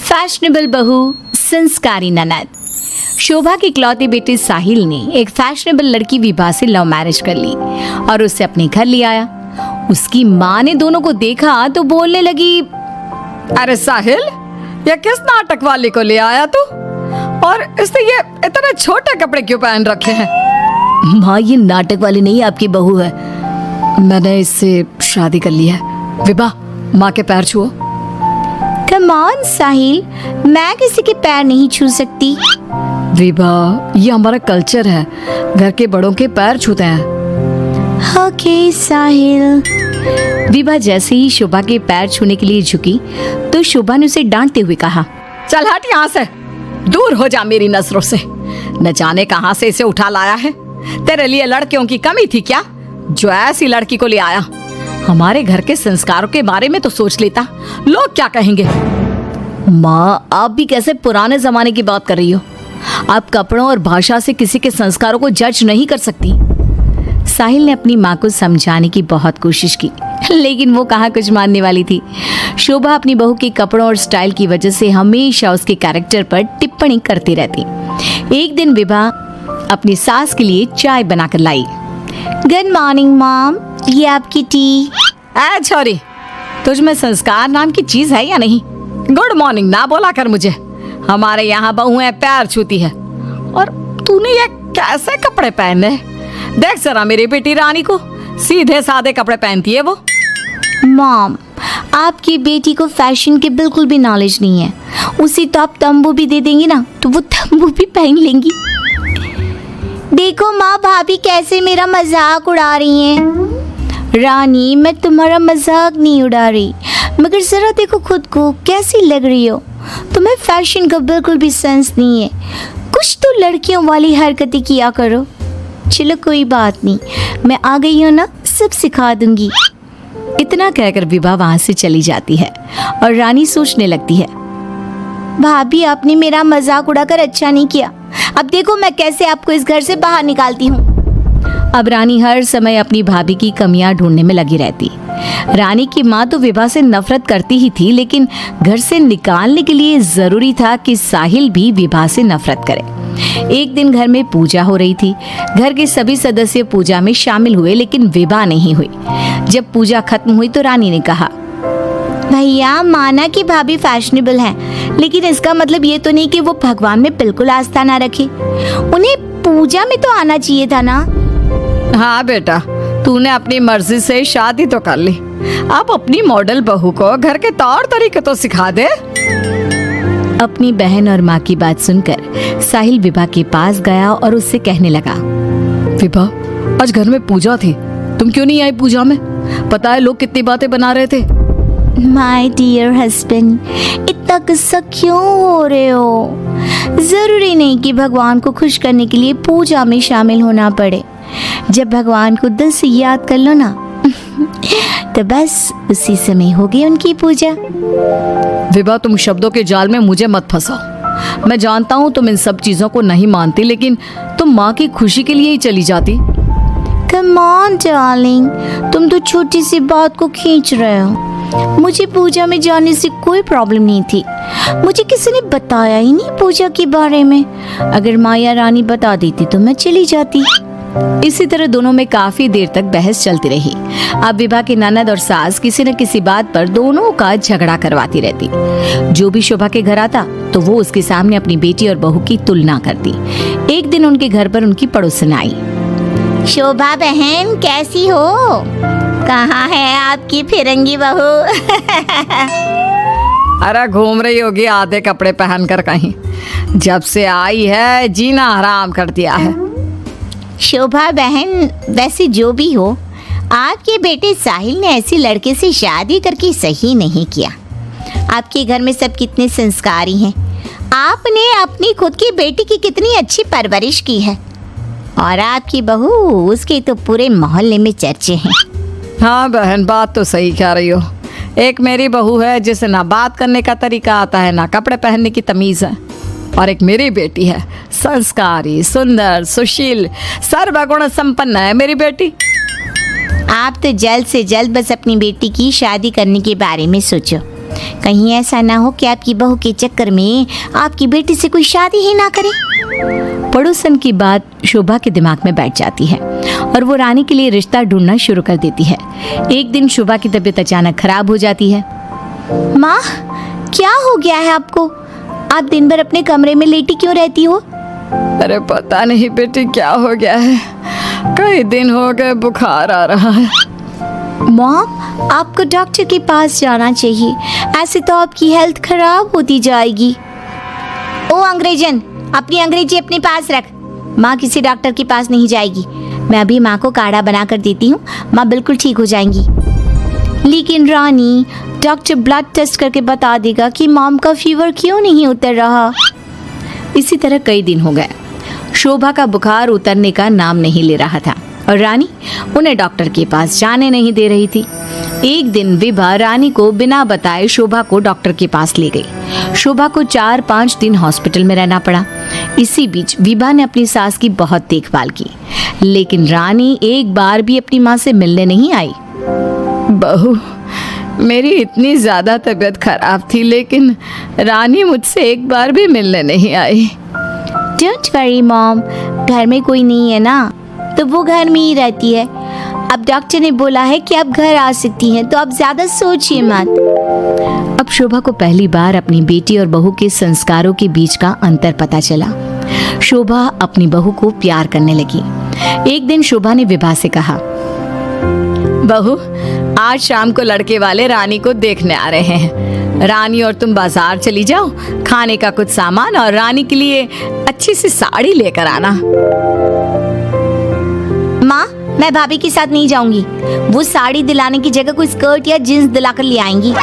Fashionable बहू, संस्कारी ननद। शोभा की इकलौती बेटी साहिल ने एक फैशनेबल लड़की विभा से लव मैरिज कर ली और उसे अपने घर ले आया। उसकी माँ ने दोनों को देखा तो बोलने लगी, अरे साहिल, ये किस नाटक वाले को ले आया तू? और इसने ये इतने छोटे कपड़े क्यों पहन रखे हैं? माँ, ये नाटक वाली नहीं, आपकी बहू है। मैंने इससे शादी कर ली है। विभा, माँ के पैर छुओ। कम ऑन साहिल, मैं किसी के पैर नहीं छू सकती। विभा, ये हमारा कल्चर है, घर के बड़ों के पैर छूते हैं। ओके साहिल। विभा जैसे ही शोभा के पैर छूने के लिए झुकी तो शोभा ने उसे डांटते हुए कहा, चल हट यहाँ से, दूर हो जा मेरी नजरों से। न जाने कहाँ से इसे उठा लाया है। तेरे लिए लड़कियों की कमी थी क्या, जो ऐसी लड़की को ले आया? हमारे घर के संस्कारों के बारे में तो सोच लेता, लोग क्या कहेंगे? माँ, आप भी कैसे पुराने जमाने की बात कर रही हो? आप कपड़ों और भाषा से किसी के संस्कारों को जज नहीं कर सकती। साहिल ने अपनी माँ को समझाने की बहुत कोशिश की, लेकिन वो कहाँ कुछ मानने वाली थी। शोभा अपनी बहू के कपड़ों और स्टाइल की वजह से हमेशा उसके कैरेक्टर पर टिप्पणी करती रहती। एक दिन विभा अपनी सास के लिए चाय बनाकर लाई। गुड मॉर्निंग मॉम, ये आपकी टी। ऐ छोरी, तुझ में संस्कार नाम की चीज है या नहीं? गुड मॉर्निंग ना बोला कर मुझे। हमारे यहाँ बहुएं पैर छूती है और तूने ये कैसे कपड़े पहने? देख जरा मेरी बेटी रानी को, सीधे सादे कपड़े पहनती है वो। मॉम, आपकी बेटी को फैशन के बिल्कुल भी नॉलेज नहीं है। उसी तो आप तंबू भी दे देंगी ना तो वो तंबू भी पहन लेंगी। देखो माँ, भाभी कैसे मेरा मजाक उड़ा रही हैं। रानी, मैं तुम्हारा मजाक नहीं उड़ा रही, मगर जरा देखो खुद को कैसी लग रही हो। तुम्हें फैशन का बिल्कुल भी सेंस नहीं है। कुछ तो लड़कियों वाली हरकतें किया करो। चलो कोई बात नहीं, मैं आ गई हूँ ना, सब सिखा दूंगी। इतना कहकर विभा वहां से चली जाती है और रानी सोचने लगती है, भाभी आपने मेरा मजाक उड़ाकर अच्छा नहीं किया। अब देखो मैं कैसे आपको इस घर से बाहर निकालती हूँ। अब रानी हर समय अपनी भाभी की कमियां ढूंढने में लगी रहती। रानी की माँ तो विभा से नफरत करती ही थी, लेकिन घर से निकालने के लिए जरूरी था कि साहिल भी विभा से नफरत करे। एक दिन घर में पूजा हो रही थी। घर के सभी सदस्य पूजा में शामिल हुए, लेकिन विभा नहीं हुई। जब पूजा खत्म हुई तो रानी ने कहा, भैया माना कि भाभी फैशनेबल हैं, लेकिन इसका मतलब ये तो नहीं कि वो भगवान में बिल्कुल आस्था ना रखे। उन्हें पूजा में तो आना चाहिए था ना। हाँ बेटा, तूने अपनी मर्जी से शादी तो कर ली, अब अपनी मॉडल बहू को घर के तौर तरीके तो सिखा दे। अपनी बहन और माँ की बात सुनकर साहिल विभा के पास गया और उससे कहने लगा, विभा, आज घर में पूजा थी, तुम क्यों नहीं आई पूजा में? पता है लोग कितनी बातें बना रहे थे। माय डियर हस्बैंड, इतना गुस्सा क्यों हो रहे हो? जरूरी नहीं कि भगवान को खुश करने के लिए पूजा में शामिल होना पड़े। जब भगवान को दिल से याद कर लो ना तो बस उसी समय होगी उनकी पूजा। विभा, तुम शब्दों के जाल में मुझे मत फंसाओ। मैं जानता हूँ तुम इन सब चीजों को नहीं मानती, लेकिन तुम माँ की खुशी के लिए ही चली जाती। कम ऑन डार्लिंग, तुम तो छोटी सी बात को खींच रहे हो। मुझे पूजा में जाने से कोई प्रॉब्लम नहीं थी। मुझे किसी ने बताया ही नहीं पूजा के बारे में। अगर माया रानी बता देती तो मैं चली जाती। इसी तरह दोनों में काफी देर तक बहस चलती रही। अब विभा की ननद और सास किसी न किसी बात पर दोनों का झगड़ा करवाती रहती। जो भी शोभा के घर आता तो वो उसके सामने अपनी बेटी और बहू की तुलना करती। एक दिन उनके घर पर उनकी पड़ोसन आई। शोभा बहन, कैसी हो? कहाँ है आपकी फिरंगी बहू? अरे घूम रही होगी आधे कपड़े पहनकर कहीं। जब से आई है जीना हराम कर दिया है। शोभा बहन, वैसे जो भी हो, आपके बेटे साहिल ने ऐसी लड़के से शादी करके सही नहीं किया। आपके घर में सब कितने संस्कारी हैं। आपने अपनी खुद की बेटी की कितनी अच्छी परवरिश की है, और आपकी बहू, उसके तो पूरे मोहल्ले में चर्चे हैं। हाँ बहन, बात तो सही कह रही हो। एक मेरी बहू है जिसे ना बात करने का तरीका आता है, ना कपड़े पहनने की तमीज है, और एक मेरी बेटी है, संस्कारी, सुंदर, सुशील, सर्वगुण संपन्न है मेरी बेटी। आप तो जल्द से जल्द बस अपनी बेटी की शादी करने के बारे में सोचो। कहीं ऐसा ना हो कि आपकी बहू के चक्कर में आपकी बेटी से कोई शादी ही ना करे। पड़ोसन की बात शोभा के दिमाग में बैठ जाती है और वो रानी के लिए रिश्ता ढूंढना शुरू कर देती है। एक दिन शोभा की तबीयत अचानक खराब हो जाती है। माँ, क्या हो गया है आपको? आप दिन भर अपने कमरे में लेटी क्यों रहती हो? अरे पता नहीं बेटी क्या हो गया है, कई दिन हो गए बुखार आ रहा है। मॉम, आपको डॉक्टर के पास जाना चाहिए, ऐसे तो आपकी हेल्थ खराब होती जाएगी। ओ अंग्रेजन, अपनी अंग्रेजी अपने पास रख। माँ किसी डॉक्टर के पास नहीं जाएगी। मैं अभी माँ को काढ़ा बना कर देती हूँ, माँ बिल्कुल ठीक हो जाएंगी। लेकिन रानी, डॉक्टर ब्लड टेस्ट करके बता देगा कि मॉम का फीवर क्यों नहीं उतर रहा। इसी तरह कई दिन हो गए। शोभा का बुखार उतरने का नाम नहीं ले रहा था और रानी उन्हें डॉक्टर के पास जाने नहीं दे रही थी। एक दिन विभा रानी को बिना बताए शोभा को डॉक्टर के पास ले गई। शोभा को 4-5 दिन हॉस्पिटल में रहना पड़ा। इसी बीच विभा ने अपनी सास की बहुत देखभाल की, लेकिन रानी एक बार भी अपनी माँ से मिलने नहीं आई। बहू, मेरी इतनी ज्यादा तबीयत खराब थी, लेकिन रानी मुझसे एक बार भी मिलने नहीं आई। डोंट वरी मॉम, घर में कोई नहीं है ना, तो वो घर में ही रहती है। अब डॉक्टर ने बोला है कि आप घर आ सकती हैं, तो आप ज्यादा सोचिए मत। अब शोभा को पहली बार अपनी बेटी और बहू के संस्कारों के बीच का अंतर पता चला। शोभा अपनी बहू को प्यार करने लगी। एक दिन शोभा ने विभा से कहा, बहू, आज शाम को लड़के वाले रानी को देखने आ रहे हैं। रानी और तुम बाजार चली जाओ, खाने का कुछ सामान और रानी के लिए अच्छी सी साड़ी लेकर आना। माँ, मैं भाभी के साथ नहीं जाऊंगी। वो साड़ी दिलाने की जगह कोई स्कर्ट या जींस दिलाकर ले आएंगी।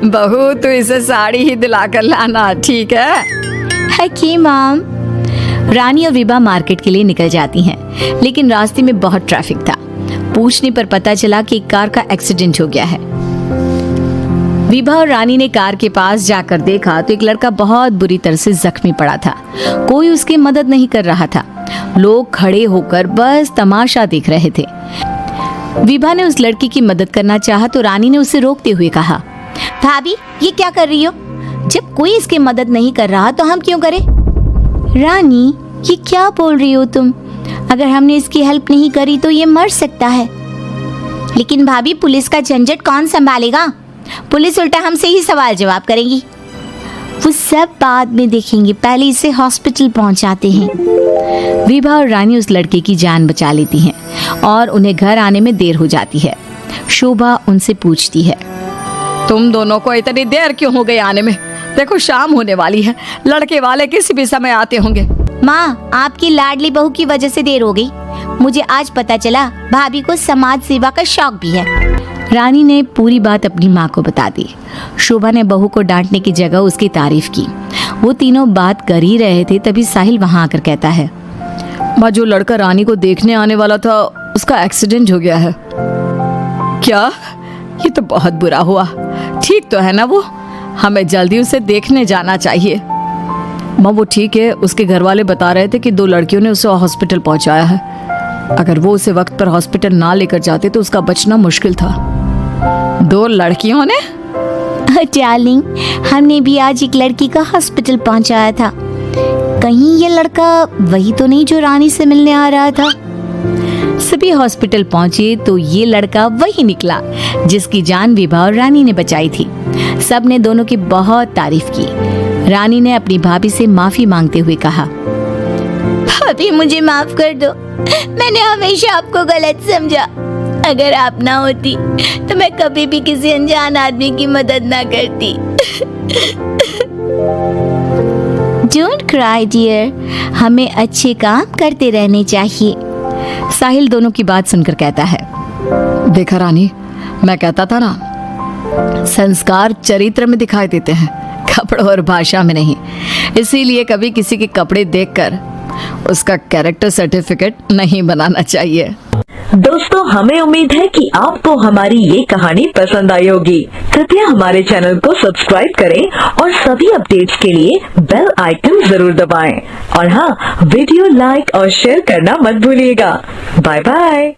बहू, तो इसे साड़ी ही दिलाकर लाना, ठीक है? Okay mom. रानी और विभा मार्केट के लिए निकल जाती हैं, लेकिन रास्ते में बहुत ट्रैफिक था। पूछने पर पता चला कि एक कार का एक्सीडेंट हो गया है। विभा और रानी ने कार के पास जाकर देखा तो एक लड़का बहुत बुरी तरह से जख्मी पड़ा था। कोई उसकी मदद नहीं कर रहा था। लोग खड़े होकर बस तमाशा देख रहे थे। विभा ने उस लड़की की मदद करना चाहा तो रानी ने उसे रोकते हुए कहा, भाभी, ये क्या कर रही हो? जब कोई इसकी मदद नहीं कर रहा तो हम क्यों करें? रानी, ये क्या बोल रही हो तुम? अगर हमने इसकी हेल्प नहीं करी तो ये मर सकता है। लेकिन भाभी, पुलिस का झंझट कौन संभालेगा? पुलिस उल्टा हमसे ही सवाल जवाब करेगी। वो सब बाद में देखेंगे, पहले इसे हॉस्पिटल पहुंचाते हैं। विभा और रानी उस लड़के की जान बचा लेती हैं और उन्हें घर आने में देर हो जाती है। शोभा उनसे पूछती है, तुम दोनों को इतनी देर क्यों हो गई आने में? देखो शाम होने वाली है, लड़के वाले किसी भी समय आते होंगे। माँ, आपकी लाडली बहू की वजह से देर हो गई। मुझे आज पता चला भाभी को समाज सेवा का शौक भी है। रानी ने पूरी बात अपनी माँ को बता दी। शोभा ने बहू को डांटने की जगह उसकी तारीफ की। वो तीनों बात कर ही रहे थे, तभी साहिल वहाँ आकर कहता है, माँ, जो लड़का रानी को देखने आने वाला था उसका एक्सीडेंट हो गया है। क्या? ये तो बहुत बुरा हुआ। ठीक तो है ना वो? हमें जल्दी उसे देखने जाना चाहिए। माँ, वो ठीक है, उसके घर वाले बता रहे थे कि 2 लड़कियों ने उसे हॉस्पिटल पहुंचाया है। अगर वो उसे वक्त पर हॉस्पिटल ना लेकर जाते तो उसका बचना मुश्किल था। 2 लड़कियों ने? डार्लिंग, हमने भी आज एक लड़की का हॉस्पिटल पहुंचाया था। कहीं ये लड़का वही तो नहीं जो रानी से मिलने आ रहा था? सभी हॉस्पिटल पहुंचे तो ये लड़का वही निकला जिसकी जान विभा और रानी ने बचाई थी। सब ने दोनों की बहुत तारीफ की। रानी ने अपनी भाभी से माफी मांगते हुए कहा, भाभी, मुझे माफ कर दो। मैंने हमेशा आपको गलत समझा। अगर आप ना होती तो मैं कभी भी किसी अनजान आदमी की मदद ना करती। डोंट क्राई डियर, हमें अच्छे काम करते रहने चाहिए। साहिल दोनों की बात सुनकर कहता है, देखा रानी, मैं कहता था ना, संस्कार चरित्र में दिखाई देते हैं, कपड़ों और भाषा में नहीं। इसीलिए कभी किसी के कपड़े देखकर उसका कैरेक्टर सर्टिफिकेट नहीं बनाना चाहिए। दोस्तों, हमें उम्मीद है कि आपको हमारी ये कहानी पसंद आई होगी। कृपया हमारे चैनल को सब्सक्राइब करें और सभी अपडेट्स के लिए बेल आइकन जरूर दबाएं। और हाँ, वीडियो लाइक और शेयर करना मत भूलिएगा। Bye bye.